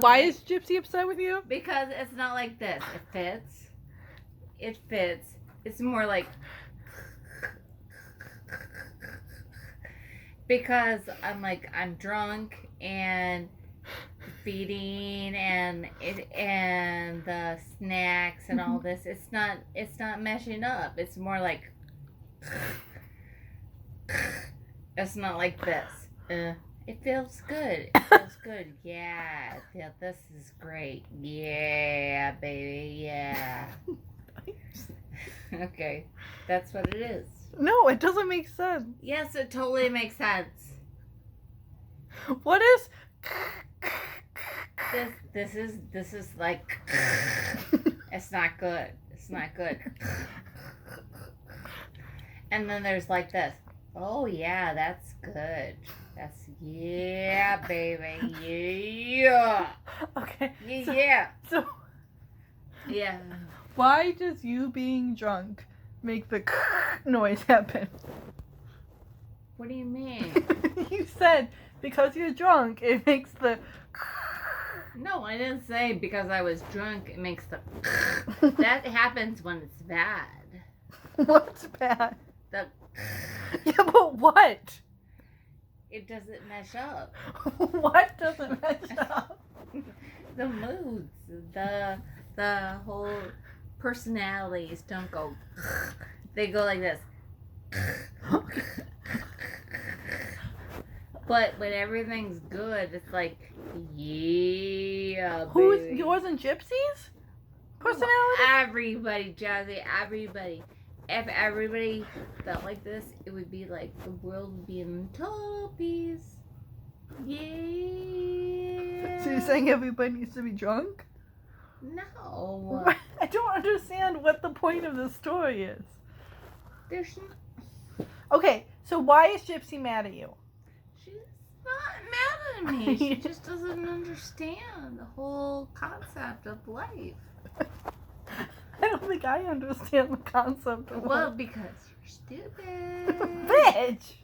Why is Gypsy upset with you? Because it's not like this. It fits. It fits. It's more like... Because I'm drunk and feeding and the snacks and all this. It's not meshing up. It's more like... It's not like this. It feels good. It feels good. Yeah. This is great. Yeah, baby. Yeah. Okay. That's what it is. No, it doesn't make sense. Yes, it totally makes sense. What is... This is like... It's not good. It's not good. And then there's like this. Oh, yeah, that's good. That's, yeah, baby. Yeah. Okay. Yeah. So, Yeah. why does you being drunk make the noise happen? What do you mean? You said because you're drunk, it makes the... No, I didn't say because I was drunk it makes the... That happens when it's bad. What's bad? The... Yeah, but what? It doesn't mesh up. What doesn't match up? The moods, the whole personalities don't go... They go like this. But when everything's good, it's like, yeah, Who's baby. yours and Gypsy's personality? Everybody, Jazzy, everybody. If everybody felt like this, it would be like the world would be in total peace. Yeah. So you're saying everybody needs to be drunk? No. I don't understand what the point of the story is. There's Okay, so why is Gypsy mad at you? She's not mad at me. She just doesn't understand the whole concept of life. I don't think I understand the concept of Well, because you're stupid. Bitch!